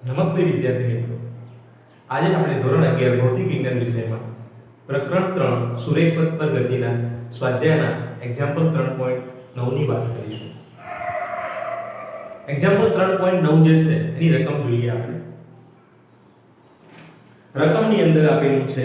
નમસ્તે વિદ્યાર્થી મિત્રો, આજે આપણે ધોરણ 11 ભૌતિક વિજ્ઞાન વિષયમાં પ્રકરણ 3 સુરેખ પથ પર ગતિના સ્વાધ્યાયના એક્ઝામ્પલ 3.9 ની વાત કરીશું. એક્ઝામ્પલ 3.9 જે છે એની રકમ જોઈએ આપણે. રકમની અંદર આપેલું છે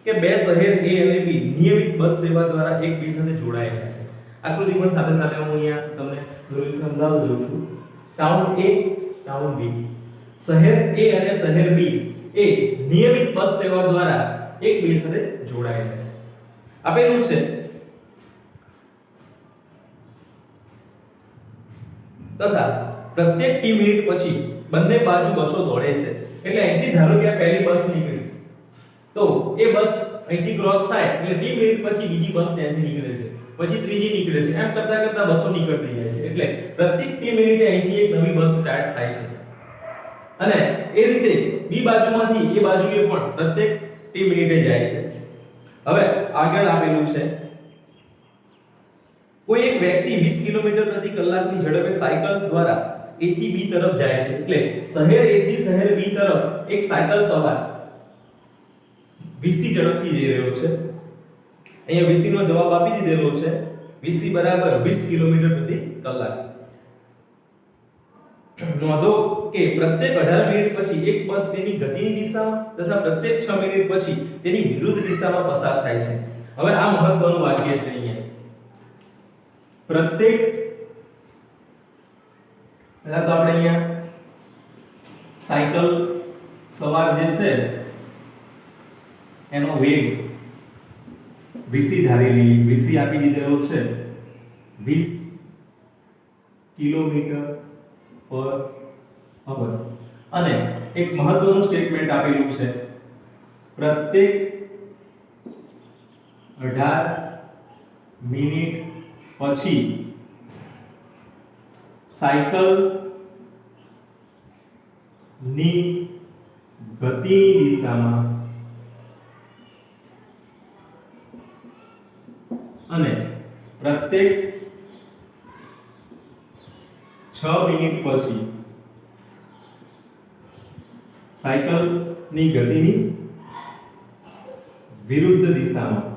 કે બે શહેર A અને B નિયમિત બસ સેવા દ્વારા એકબીજા સાથે જોડાયેલા છે. આકૃતિ પણ સાથે સાથે હું અહીંયા તમને દોરીને સમજાવી દઉં છું. Town A, town B. શહેર A અને શહેર B એ નિયમિત બસ સેવા દ્વારા એકબીજા સાથે જોડાયેલા છે. આપેલું છે તથા પ્રત્યેક ટી મિનિટ પછી બંને બાજુ બસો દોડે છે. એટલે અહીંથી ધારો કે આ પહેલી બસ નીકળી તો એ બસ અહીંથી ક્રોસ થાય એટલે ટી મિનિટ પછી બીજી બસ ત્યાંથી નીકળે છે, પછી ત્રીજી નીકળે છે, એમ કરતા કરતા બસો નીકળતી જાય છે. એટલે પ્રત્યેક ટી મિનિટે અહીંથી એક નવી બસ સ્ટાર્ટ થાય છે અને એ રીતે બી બાજુમાંથી એ બાજુએ પણ પ્રત્યેક ટી મિનિટે જાય છે. હવે આગળ આપેલું છે કોઈ એક વ્યક્તિ 20 કિલોમીટર પ્રતિ કલાકની ઝડપે સાયકલ દ્વારા A થી B તરફ જાય છે. એટલે શહેર A થી શહેર B તરફ એક સાયકલ સવાર 20 ઝડપથી જઈ રહ્યો છે. અહીંયા 20 નો જવાબ આપી દીધેલો છે. 20 બરાબર 20 કિલોમીટર પ્રતિ કલાક. નોંધો કે પ્રત્યેક 18 મિનિટ પછી એક બસ તેની ગતિની દિશામાં તથા પ્રત્યેક 6 મિનિટ પછી તેની વિરુદ્ધ દિશામાં પસાર થાય છે. હવે આ મહત્વનું વાક્ય છે. અહીંયા પ્રત્યેક પહેલા તો આપણે અહીંયા સાયકલ સવાર જે છે એનો વેગ vc ધારી લઈએ. vc આપી દીધેલો છે 20 કિલોમીટર પર અવર અને એક મહત્વનું સ્ટેટમેન્ટ આપેલું છે પ્રત્યેક 18 મિનિટ પછી સાયકલ ની ગતિની દિશામાં અને પ્રત્યેક 6 મિનિટ પછી સાયકલ ની ગતિની વિરુદ્ધ દિશામાં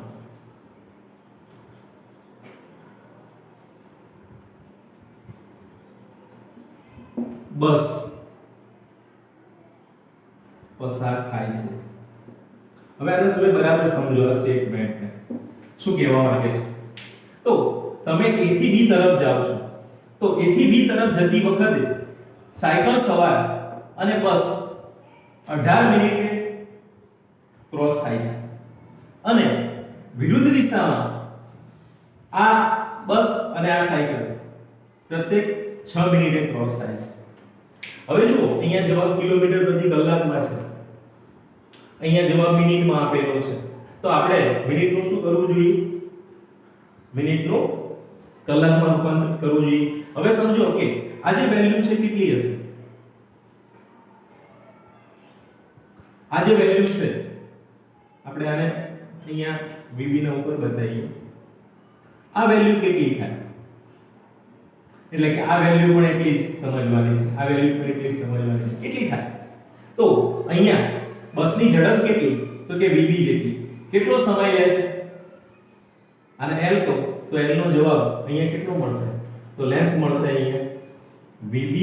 બસ પસાર થાય છે. હવે આને તમે બરાબર સમજો આ સ્ટેટમેન્ટને શું કહેવા માંગે છે. તો તમે A થી B તરફ જાઓ છો તો A થી B તરફ જતી વખતે સાયકલ સવાર અને બસ 18 મિનિટે ક્રોસ થાય છે અને વિરુદ્ધ દિશામાં આ બસ અને આ સાયકલ પ્રત્યેક 6 મિનિટે ક્રોસ થાય છે. હવે જુઓ અહીંયા જવાબ કિલોમીટર પ્રતિ કલાકમાં છે, અહીંયા જવાબ મિનિટમાં આપેલો છે. તો આપણે મિનિટનું શું કરવું જોઈએ? મિનિટનું કલાકમાં રૂપાંતરિત કરવું જોઈએ. હવે સમજો કે આ જે વેલ્યુ છે કેટલી હશે? આ જે વેલ્યુ છે આપણે આને અહીંયા VB ના ઉપર બતાવીએ. આ વેલ્યુ કેટલી થાય? એટલે કે આ વેલ્યુ પણ એટલી જ સમજવાની છે, આ વેલ્યુ પણ એટલી જ સમજવાની છે. કેટલી થાય? તો અહીંયા બસની ઝડપ કેટલી? તો કે VB જેટલી. કેટલો સમય લેશે? આને L કહો તો L નો જવાબ અહીંયા કેટલો મળશે? તો લેન્થ મળશે અહીંયા VB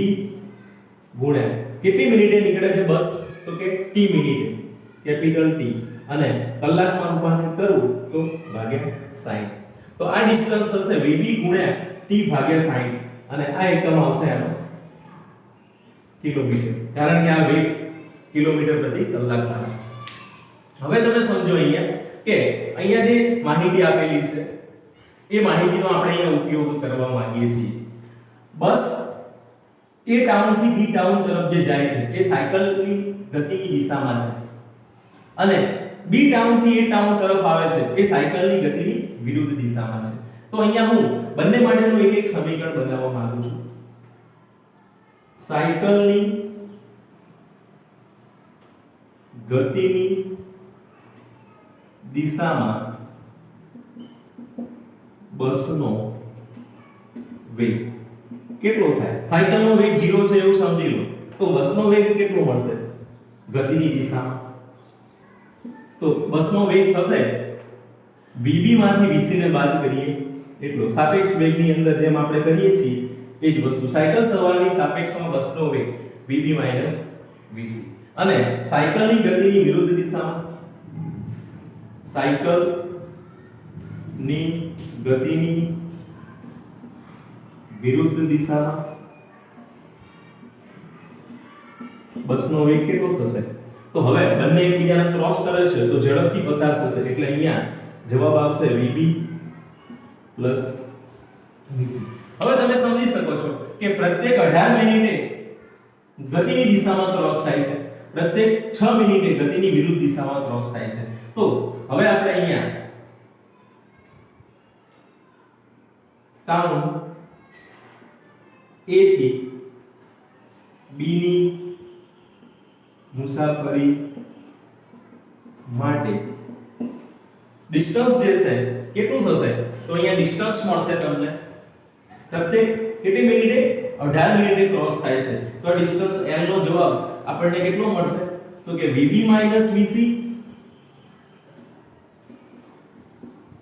ગુણ્યા કેટલી મિનિટે નીકળે છે બસ? તો કે T મિનિટે, કેપિટલ T, અને કલાકમાં રૂપાંતરિત કરવું તો ભાગ્યા 60. તો આ ડિસ્ટન્સ થશે VB ગુણ્યા T ભાગ્યા 60 અને આ એકમ આવશે આનો કિલોમીટર, કારણ કે આ વેગ કિલોમીટર પ્રતિ કલાકમાં છે. હવે તમે સમજો અહીંયા કે અહીંયા જે માહિતી આપેલી છે એ માહિતીનો આપણે અહીંયા ઉપયોગ કરવા માંગીએ છીએ. બસ એ ટાઉન થી બી ટાઉન તરફ જે જાય છે એ સાયકલની ગતિની દિશામાં છે અને બી ટાઉન થી એ ટાઉન તરફ આવે છે એ સાયકલની ગતિની વિરુદ્ધ દિશામાં છે. તો અહીંયા હું બંને માટેનું એક સમીકરણ બનાવવા માંગુ છું. સાયકલની ગતિની દિશામાં બસનો વેગ કેટલો થાય? સાયકલનો વેગ 0 છે એવું સમજી લો. તો તો બસનો વેગ કેટલો મળશે ગતિની દિશામાં? તો બસનો વેગ થશે vb માંથી vc ને બાદ કરીએ એટલો. સાપેક્ષ વેગની અંદર જેમ આપણે કરીએ છીએ એ જ વસ્તુ. સાયકલ સવારની સાપેક્ષમાં બસનો વેગ vb vc અને સાયકલની ગતિની વિરુદ્ધ દિશામાં સાયકલની ગતિની વિરુદ્ધ દિશામાં બસનો વેગ કેટલો થશે? તો હવે બંને એકબીજાને ક્રોસ કરે છે તો ઝડપથી પસાર થશે એટલે અહીંયા જવાબ આવશે vb vc. હવે તમે સમજી શકો છો કે પ્રત્યેક 18 મિનિટે ગતિની દિશામાં ક્રોસ થાય છે, પ્રત્યેક 6 મિનિટે ગતિની વિરુદ્ધ દિશામાં ક્રોસ થાય છે. તો હવે આપણે અહીંયા ટાઉન A થી B ની મુસાફરી માટે ડિસ્ટન્સ જે છે કેટલું થશે? તો અહીંયા ડિસ્ટન્સ મળશે તમને પ્રત્યેક કેટલી મિનિટે 18 મિનિટે ક્રોસ થાય છે. તો આ ડિસ્ટન્સ l નો જવાબ આપણને કેટલો મળશે? તો કે vb vc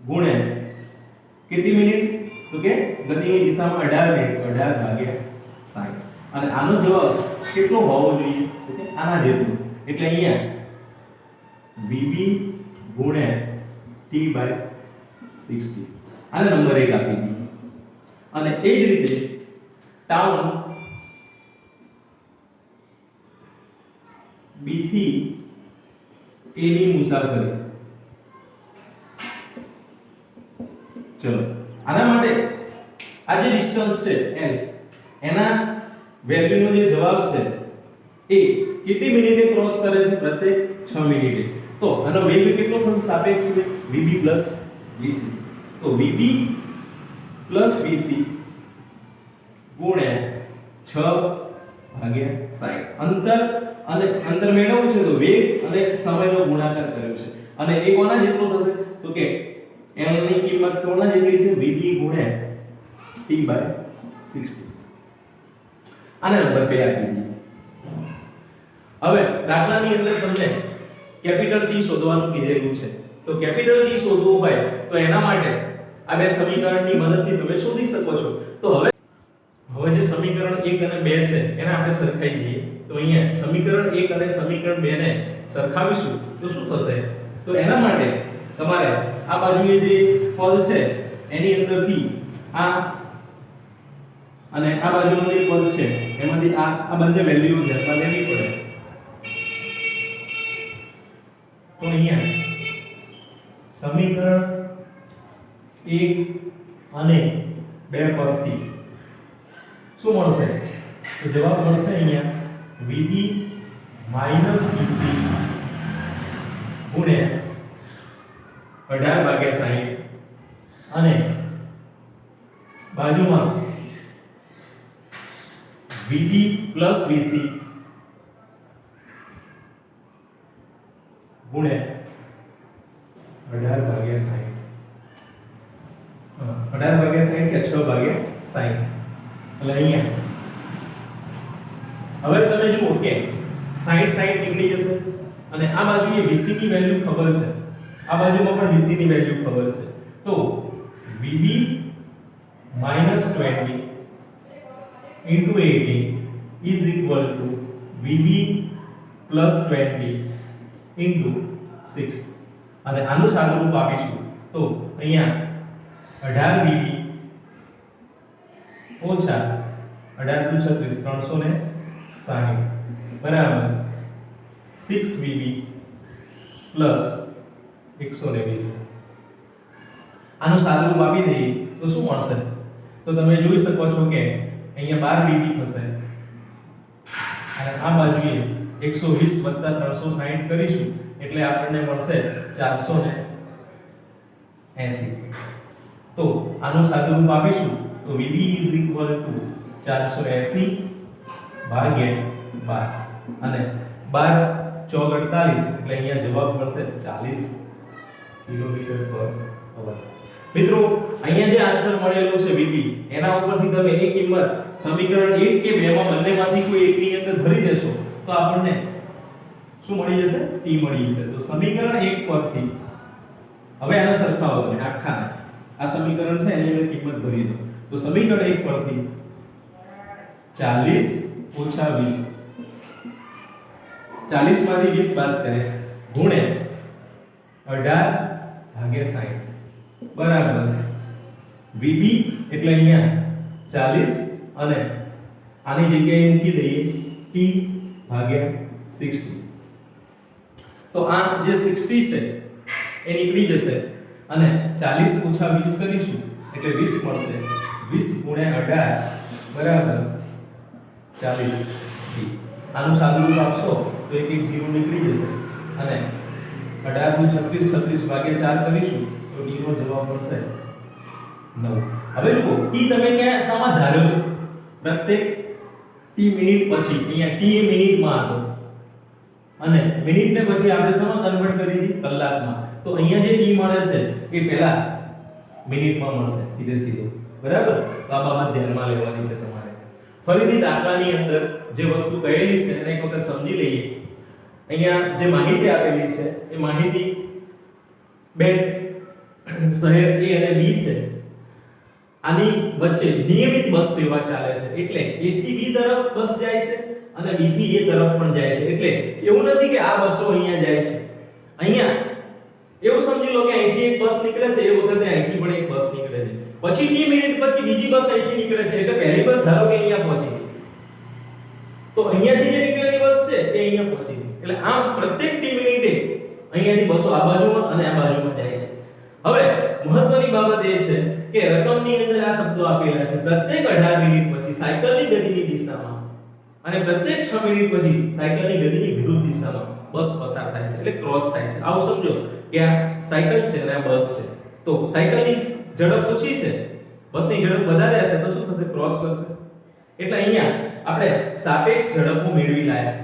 ગુણ્યા કેટલી મિનિટ? તો કે ગતિની દિશામાં 18 મિનિટ 18 ભાગ્યા 60. અને આનો જવાબ કેટલો હોવો જોઈએ? તો કે આના જેટલો. એટલે અહીંયા vb ગુણ્યા t/60 આને નંબર 1 આપી દીધો. અને એ જ રીતે ટાઉન B થી A ની મુસાફરી. ચલો આના માટે આ જે ડિસ્ટન્સ છે l એના વેલ્યુનો જે જવાબ છે એ કેટલી મિનિટે ક્રોસ કરે છે? પ્રત્યેક 6 મિનિટે. તો આનો વેગ કેટલો થશે સાપેક્ષ વેગ? vb vc. તો vb vc ગુણ્યા 6/60. અંતર મેળવવું છે તો વેગ અને સમયનો ગુણાકાર કર્યો છે. અને એ કોના જેટલો થશે? તો કે l ની કિંમત કોના જેટલી છે? vb ગુણ્યા t/60. આને નંબર 2 આપી દીધો. હવે દાખલાની અંદર તમને કેપિટલ T શોધવાનું કીધેલું છે. તો કેપિટલ T શોધવું હોય તો એના માટે આ બે સમીકરણની મદદથી તમે શોધી શકો છો. તો હવે જે સમીકરણ 1 અને 2 છે એને આપણે સરખાઈ દઈએ. તો અહીંયા સમીકરણ 1 અને સમીકરણ 2 ને સરખાવીશું તો શું થશે? તો એના માટે તમારે આ બાજુએ જે પદ છે એની અંદરથી આ અને આ બાજુનું જે પદ છે એમાંથી આ બંને વેલ્યુ ધ્યાનમાં લેવી પડે. તો અહીંયા સમીકરણ 1 અને 2 પરથી શું મળશે? તો જવાબ મળશે અહીંયા vb vc ગુણ્યા 18/60 અને બાજુમાં vb vc ગુણ્યા 18/60. 18/60 કે 6/60. એટલે અહીંયા હવે તમે જુઓ કે 60 નીકળી જશે અને આ બાજુએ vc ની વેલ્યુ ખબર છે, આ બાજુમાં પણ vc ની વેલ્યુ ખબર છે. તો vb -20 into 80 is equal to vb +20 into 60. અને આનું સાદુરૂપ આપીશું તો અહીંયા 18 vb ઓછા 18 × 36 360 બરાબર 6 vb પ્લસ 120. આનું સાદુરૂપ આપી દઈએ તો શું મળશે? તો તમે જોઈ શકો છો કે અહીંયા 12 vb થશે અને આ બાજુએ 120 + 360 કરીશું એટલે આપણને મળશે 480. તો આનું સાદુરૂપ આપીશું તો vb = 480 ભાગ્યા 12 અને 12 ચોક 48 એટલે અહીંયા જવાબ મળશે 40 કિલોમીટર પર અવર. મિત્રો અહીંયા જે આન્સર મળેલો છે Vp એના ઉપરથી તમે એક કિંમત સમીકરણ 1 કે 2 માં બંનેમાંથી કોઈ એકની અંદર ભરી દેશો તો આપણને શું મળી જશે? t મળી જશે. તો સમીકરણ 1 પરથી હવે આનો સરખાવો તમે આખા આ સમીકરણ છે એની અંદર કિંમત ભરી દો. તો સમીકરણ 1 પરથી 40 ઓછા 20 40 માંથી 20 બાદ કરે ગુણે 18 ભાગ્યા 60 બરાબર Vb એટલે અહીંયા 40 અને આની જગ્યાએ મૂકી દઈએ t ભાગ્યા 60. તો આ જે 60 છે એ નીકળી જશે અને 40 ઓછા 20 કરીશું એટલે 20 મળશે. 20 ગુણ્યા 18 બરાબર 40 આનું સાદુરૂપ આપશો તો એક 0 નીકળી જશે અને 18 નું 36 36 ભાગ્યા 4 કરીશું તો t નો જવાબ મળશે 9. હવે જુઓ t તમે ક્યાં સામા ધાર્યો છો? પ્રત્યેક t મિનિટ પછી અહીંયા t એ મિનિટમાં હતો અને મિનિટને પછી આપણે શેમાં કન્વર્ટ કરી દીધી? કલાકમાં. તો અહીંયા જે t મળે છે એ પહેલા મિનિટમાં મળશે સીધે. બરાબર? તો આ બાબત ધ્યાનમાં લેવાની છે તમારે. ફરીથી દાખલાની અંદર જે વસ્તુ કહેલી છે એને એક વખત સમજી લઈએ. અહીંયા જે માહિતી આપેલી છે એ માહિતી બે શહેર A અને B છે. આની વચ્ચે નિયમિત બસ સેવા ચાલે છે એટલે A થી B તરફ બસ જાય છે અને B થી A તરફ પણ જાય છે. એટલે એવું નથી કે આ બસો અહીંયા જાય છે. અહીંયા એવું સમજી લો કે અહીંથી એક બસ નીકળે છે એ વખતે અહીંથી પણ એક બસ નીકળે છે. પછી t મિનિટ પછી બીજી બસ અહીંથી નીકળે છે એટલે પહેલી બસ ધારો કે અહીંયા પહોંચી ગઈ. તો અહીંયાથી જે નીકળેલી બસ છે એ અહીંયા પહોંચી ગઈ. એટલે આમ પ્રત્યેક t મિનિટે અહીંયાથી બસો આ બાજુમાં અને આ બાજુમાં જાય છે. હવે મહત્વની બાબત એ છે કે રકમની અંદર આ શબ્દો આપેલા છે. પ્રત્યેક 18 મિનિટ પછી સાયકલની ગતિની દિશામાં અને પ્રત્યેક 6 મિનિટ પછી સાયકલની ગતિની વિરુદ્ધ દિશામાં બસ પસાર થાય છે એટલે ક્રોસ થાય છે. આવું સમજો કે આ સાયકલ છે અને આ બસ છે. તો સાયકલની ઝડપ ઓછી છે, બસની ઝડપ વધારે હશે તો શું થશે? ક્રોસ કરશે. એટલે અહીંયા આપણે સાપેક્ષ ઝડપો મેળવી લાયા.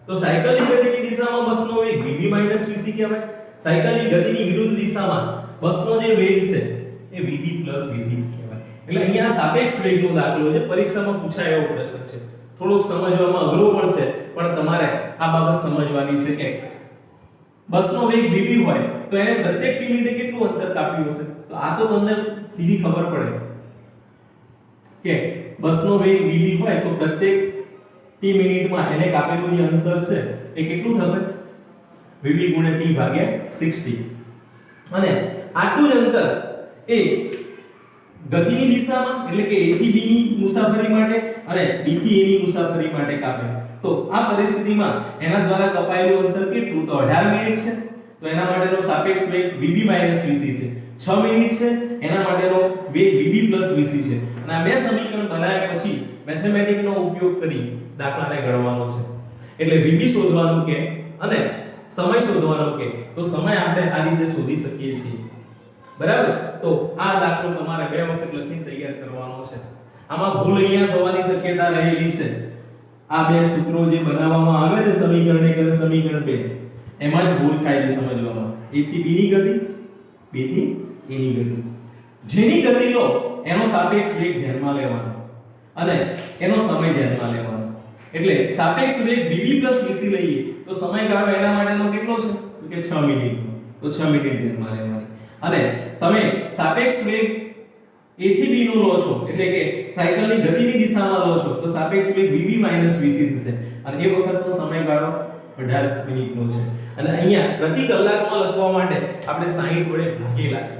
તો સાયકલની ગતિની દિશામાં બસનો વેગ vb vc કહેવાય. સાયકલની ગતિની વિરુદ્ધ દિશામાં બસનો જે વેગ છે એ vb vc કહેવાય. એટલે અહીંયા સાપેક્ષ વેગનો દાખલો છે. પરીક્ષામાં પૂછાય એવો પ્રશ્ન છે. થોડુંક સમજવામાં અઘરો પણ છે પણ તમારે આ બાબત સમજવાની છે કે બસનો વેગ vb હોય તો એને પ્રત્યેક t મિનિટે કેટલું અંતર કાપ્યું હશે? તો આ તો તમને સીધી ખબર પડે કે બસનો વેગ vb હોય તો પ્રત્યેક t મિનિટમાં એને કાપેલું જે અંતર છે એ કેટલું થશે? vb * t / 60. અને આટલું જ અંતર એ ગતિની દિશામાં એટલે કે a થી b ની મુસાફરી માટે અને b થી a ની મુસાફરી માટે કાપે. તો આ પરિસ્થિતિમાં એના દ્વારા કપાયેલું અંતર કેટલું? તો 18 મિનિટ છે. તો એના માટેનો સાપેક્ષ વેગ vb - vc છે. 6 મિનિટ છે એના માટેનો વેગ vb + vc છે. અને આ બે સમીકરણ બનાવ્યા પછી મેથેમેટિકનો ઉપયોગ કરી દાખલાને ગણવાનો છે. એટલે vb શોધવાનું કે અને સમય શોધવાનો કે તો સમય આપણે આ રીતે શોધી શકીએ છીએ. બરાબર? તો આ દાખલો તમારે બે વખત લખીને તૈયાર કરવાનો છે. આમાં ભૂલ અહીંયા થવાની શક્યતા રહેલી છે. આ બે સૂત્રો જે બનાવવામાં આવે છે સમીકરણ 1 અને સમીકરણ 2 એમાં જ ભૂલ થાય છે સમજવામાં. a થી b ની ગતિ, b થી a ની ગતિ. જેની ગતિ લો એનો સાપેક્ષ વેગ ધ્યાનમાં લેવાનો અને એનો સમય ધ્યાનમાં લેવાનો. એટલે સાપેક્ષ વેગ vb + vc લઈએ તો સમયગાળો એના માટેનો કેટલો છે? તો કે 6 મિનિટનો. તો 6 મિનિટ ધ્યાનમાં લેવાની. અને તમે સાપેક્ષ વેગ a થી b નો લો છો એટલે કે સાયકલની ગતિની દિશામાં લો છો તો સાપેક્ષ વેગ vb - vc થશે અને એ વખતનો સમયગાળો 18 મિનિટનો છે. અને અહીંયા પ્રતિ કલાકમાં લખવા માટે આપણે 60 વડે ભાગેલા છે.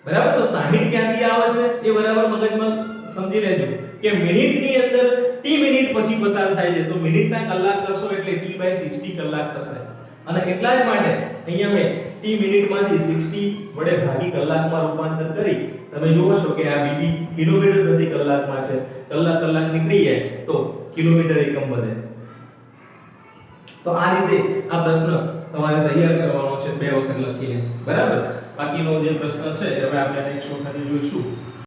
બરાબર? તો 60 ક્યાંથી આવે છે એ બરાબર મગજમાં સમજી લેજો કે મિનિટની અંદર t મિનિટ પછી પસાર થાય છે તો મિનિટના કલાક કરશો એટલે t/60 કલાક થશે. અને એટલા જ માટે અહીંયા મેં t મિનિટમાંથી 60 વડે ભાગી કલાકમાં રૂપાંતર કરી તમે જોવો છો કે આ vb કિલોમીટર પ્રતિ કલાકમાં છે. કલાક નીકળી જાય તો કિલોમીટર એકમ વધે. તો આ રીતે આ પ્રશ્ન તમારે તૈયાર કરવાનો છે બે વખત લખીને. બરાબર? બાકીનો જે પ્રશ્ન છે હવે આપણે નેક્સ્ટ વખતે જોઈશું.